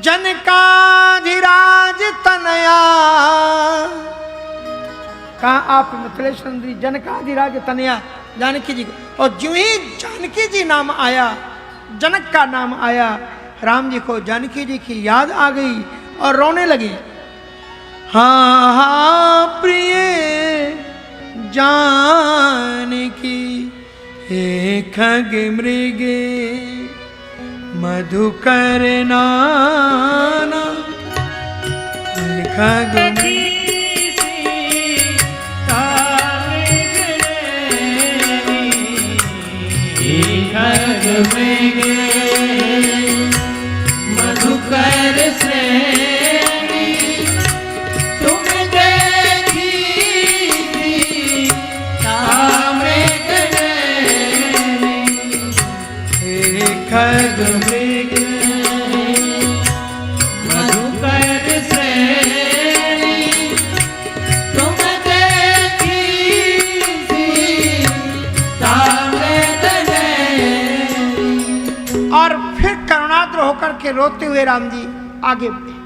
जनकाधिराज तनया, कहा आप मिथिलेश सुंदरी जनकाधिराज तनया जानकी जी को। और जो ही जानकी जी नाम आया, जनक का नाम आया, राम जी को जानकी जी की याद आ गई और रोने लगी। हाँ हाँ प्रिय जानकी हे खग मृगे मधुकर नाना, खग मधुकर श्रेणी तुम देखी थी ताम्रे गनैनी, हे खग मृग मधुकर श्रेणी तुम देखी थी ताम्रे गनैनी। और फिर करुणाद्र होकर के रोते हुए राम जी आगे बढ़े।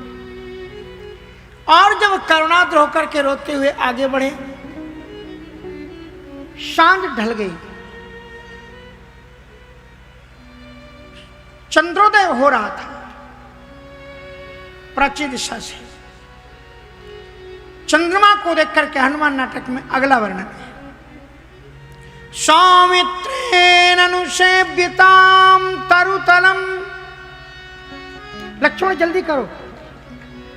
और जब करुणाद्र होकर के रोते हुए आगे बढ़े, सांझ ढल गई, चंद्रोदय हो रहा था प्राची दिशा से। चंद्रमा को देख करके हनुमान नाटक में अगला वर्णन है। सौमित्रेण अनुसेव्यताम तरुतलम, लक्ष्मण जल्दी करो,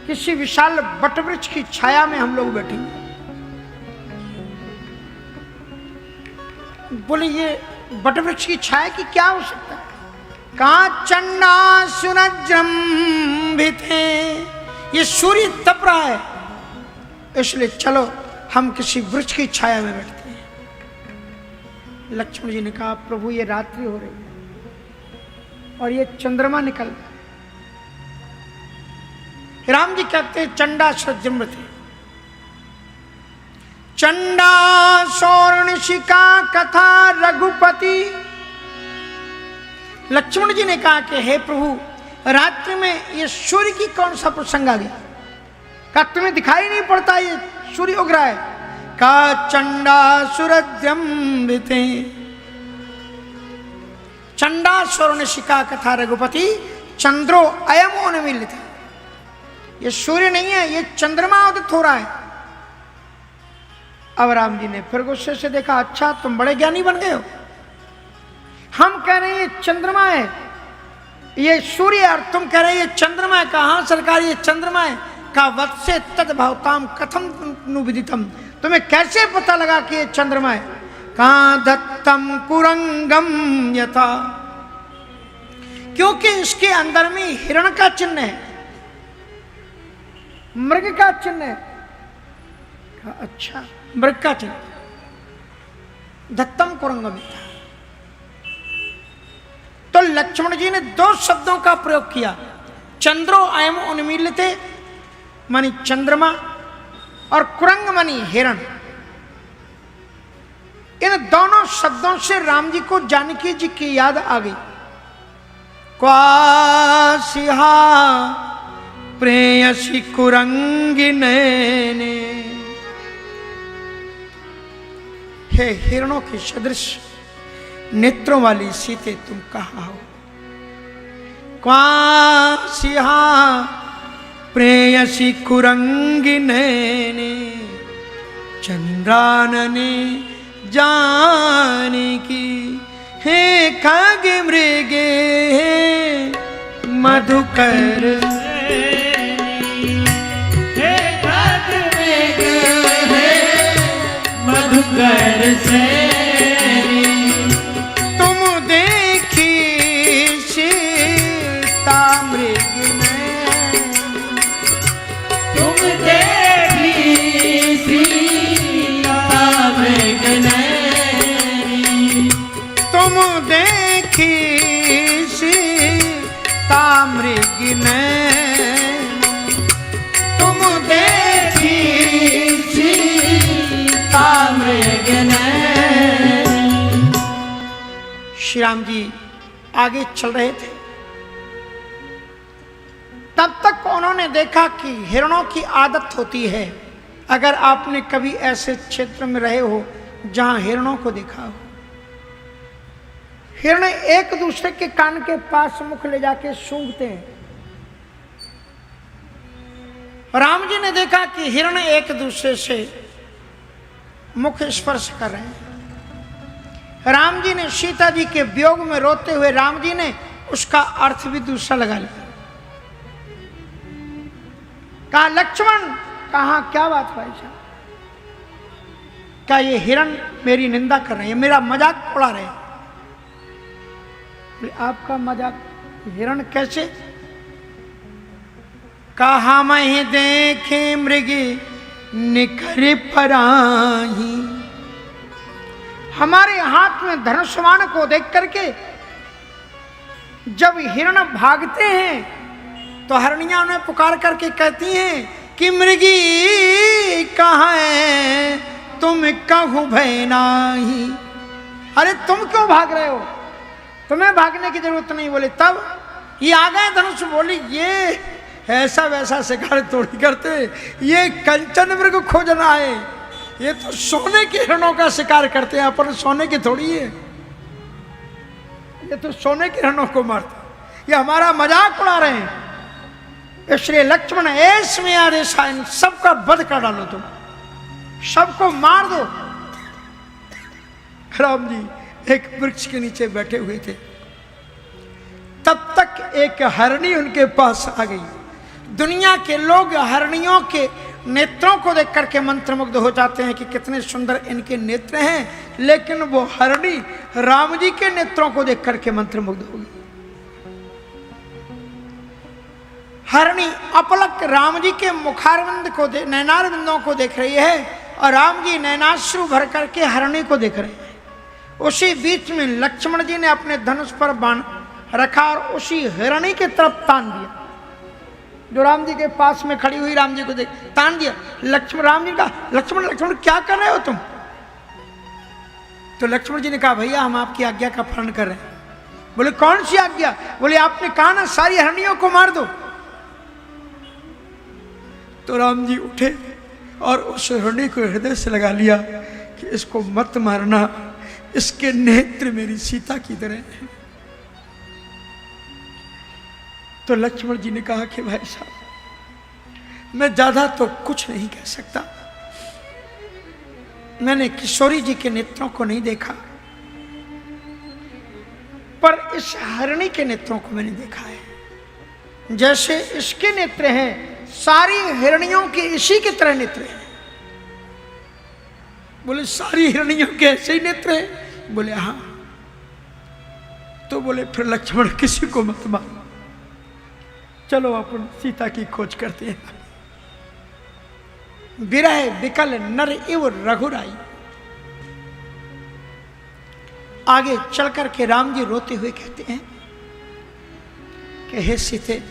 किसी विशाल वटवृक्ष की छाया में हम लोग बैठेंगे। बोले ये वटवृक्ष की छाया की क्या आवश्यकता है? कहा चंडासुरजृंभिते, ये सूर्य तप रहा है, इसलिए चलो हम किसी वृक्ष की छाया में बैठते हैं। लक्ष्मण जी ने कहा प्रभु ये रात्रि हो रही है और ये चंद्रमा निकल रहा है। राम जी कहते हैं चंडासुरजृंभिते, चंडासौर्णिशिका कथा रघुपति। लक्ष्मण जी ने कहा कि हे प्रभु रात्रि में ये सूर्य की कौन सा प्रसंग आ गया? कहा तुम्हें दिखाई नहीं पड़ता ये सूर्य उग रहा है? कहा चंडासुरजृंभिते, चंडासौर्णिशिका कथा रघुपति चंद्रो अयम उन्मीलिते, ये सूर्य नहीं है, ये चंद्रमा उदित हो रहा है। अब राम जी ने फिर गुस्से से देखा, अच्छा तुम बड़े ज्ञानी बन गए हो, हम कह रहे हैं ये चंद्रमा है, ये सूर्य, और तुम कह रहे हैं ये चंद्रमा है। कहा सरकार ये चंद्रमा है। कहा वत्से तद्भवताम कथम नु विदितम, तुम्हें कैसे पता लगा कि ये चंद्रमा है? कहा दत्तम कुरंगम यथा, क्योंकि इसके अंदर में हिरण का चिन्ह है, मृग का चिन्ह है। कहा अच्छा मृग का चिन्ह, दत्तम कुरंगम यथा। तो लक्ष्मण जी ने दो शब्दों का प्रयोग किया, चंद्रो अयम उन्मीलिते मानी चंद्रमा, और कुरंग मानी हिरण। इन दोनों शब्दों से राम जी को जानकी जी की याद आ गई। क्वासिहा प्रेयसी कुरंगी नैने, हे हिरणों की सदृश नेत्रों वाली सीते तुम कहाँ हो? क्वासिहा प्रेयसी कुरंगी नैने, चंद्रानने जानकी हे खग मृगे मधुकर, हे खग मृगे मधुकर श्रेणी तुम देखी सीता मृग नैन, तुम देखी सीता मृग नैनी, तुम देखी सीता मृग नैन, तुम देखी सीता मृग नैनी। श्री राम जी आगे चल रहे थे। तब तक उन्होंने देखा कि हिरणों की आदत होती है, अगर आपने कभी ऐसे क्षेत्र में रहे हो जहां हिरणों को देखा हो, हिरण एक दूसरे के कान के पास मुख ले जाके सूंघते हैं। राम जी ने देखा कि हिरण एक दूसरे से मुख स्पर्श कर रहे हैं। राम जी ने सीता जी के वियोग में रोते हुए राम जी ने उसका अर्थ भी दूसरा लगा लिया। कहा लक्ष्मण, कहा क्या बात भाई साहब, क्या ये हिरण मेरी निंदा कर रहे हैं, मेरा मजाक उड़ा रहे हैं? आपका मजाक? हिरण कैसे? कहा मैं देखे मृगी निकर पराही, हमारे हाथ में धनुष्मान को देख करके जब हिरण भागते हैं तो हरणियां उन्हें पुकार करके कहती हैं कि मृगी कहाँ है, तुम कहूं भय नाही। अरे तुम क्यों भाग रहे हो, तुम्हें भागने की जरूरत नहीं। बोले तब ये आ गए धनुष। बोली ये ऐसा वैसा शिकार थोड़ी करते, ये कंचन मृग खोजना है, ये तो सोने के हिरणों का शिकार करते हैं, अपन सोने के थोड़ी है, ये तो सोने के हिरणों को मारते, ये हमारा मजाक उड़ा रहे हैं। इसलिए लक्ष्मण ऐस में आदेश इन सबका वध कर डालो, तुम सबको मार दो। राम जी एक वृक्ष के नीचे बैठे हुए थे, तब तक एक हरणी उनके पास आ गई। दुनिया के लोग हरणियों के नेत्रों को देख करके मंत्रमुग्ध हो जाते हैं कि कितने सुंदर इनके नेत्र हैं, लेकिन वो हरणी राम जी के नेत्रों को देख करके मंत्रमुग्ध हो गई। हरणी अपलक राम जी के मुखारविंद को नैनार बिंदों को देख रही है और राम जी नैनाश्रु भर करके हरणी को देख रहे हैं। उसी बीच में लक्ष्मण जी ने अपने धनुष पर बाण रखा और उसी हिरणी की तरफ तान दिया, जो राम जी के पास में खड़ी हुई राम जी को देख तान दिया। लक्ष्मण राम जी का लक्ष्मण लक्ष्मण क्या कर रहे हो तुम? तो लक्ष्मण जी ने कहा भैया हम आपकी आज्ञा का पालन कर रहे हैं। बोले कौन सी आज्ञा? बोले आपने कहा ना सारी हरणियों को मार दो। तो राम जी उठे और उस हरणी को हृदय से लगा लिया कि इसको मत मारना, इसके नेत्र मेरी सीता की तरह हैं। तो लक्ष्मण जी ने कहा कि भाई साहब मैं ज्यादा तो कुछ नहीं कह सकता, मैंने किशोरी जी के नेत्रों को नहीं देखा, पर इस हरणी के नेत्रों को मैंने देखा है। जैसे इसके नेत्र हैं सारी हिरणियों के इसी की तरह नेत्र हैं। बोले सारी हिरणियों के ऐसे ही नेत्र हैं? बोले हाँ। तो बोले फिर लक्ष्मण किसी को मत मार, चलो अपन सीता की खोज करते हैं। विरह विकल नर इव रघुराई। आगे चल करके राम जी रोते हुए कहते हैं कि हे सीते,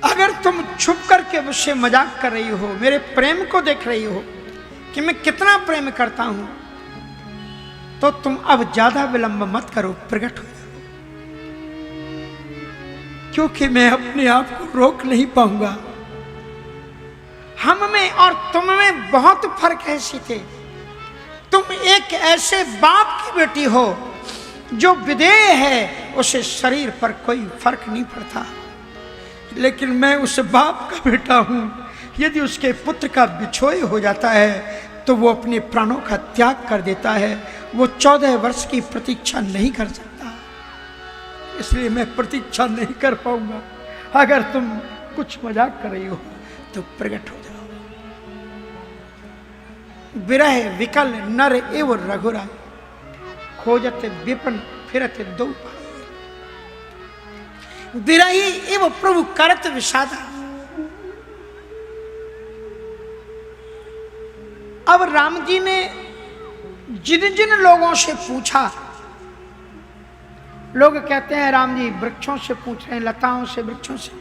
अगर तुम छुप करके मुझसे मजाक कर रही हो, मेरे प्रेम को देख रही हो कि मैं कितना प्रेम करता हूं, तो तुम अब ज्यादा विलंब मत करो, प्रकट हो जाओ, क्योंकि मैं अपने आप को रोक नहीं पाऊंगा। हम में और तुम में बहुत फर्क है सीते। तुम एक ऐसे बाप की बेटी हो जो विदेह है, उसे शरीर पर कोई फर्क नहीं पड़ता, लेकिन मैं उस बाप का बेटा हूं, यदि उसके पुत्र का बिछोए हो जाता है तो वो अपने प्राणों का त्याग कर देता है। वो 14 वर्ष की प्रतीक्षा नहीं कर सकता, इसलिए मैं प्रतीक्षा नहीं कर पाऊंगा। अगर तुम कुछ मजाक कर रही हो तो प्रकट हो जाओ। विरह विकल नर एव रघुराई, खोजत विपिन फिरत दो पाई। विरही एव प्रभु करत विषादा। अब राम जी ने जिन जिन लोगों से पूछा, लोग कहते हैं राम जी वृक्षों से पूछ रहे हैं, लताओं से, वृक्षों से।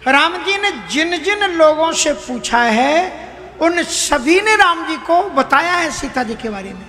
राम जी ने जिन जिन लोगों से पूछा है उन सभी ने राम जी को बताया है सीता जी के बारे में।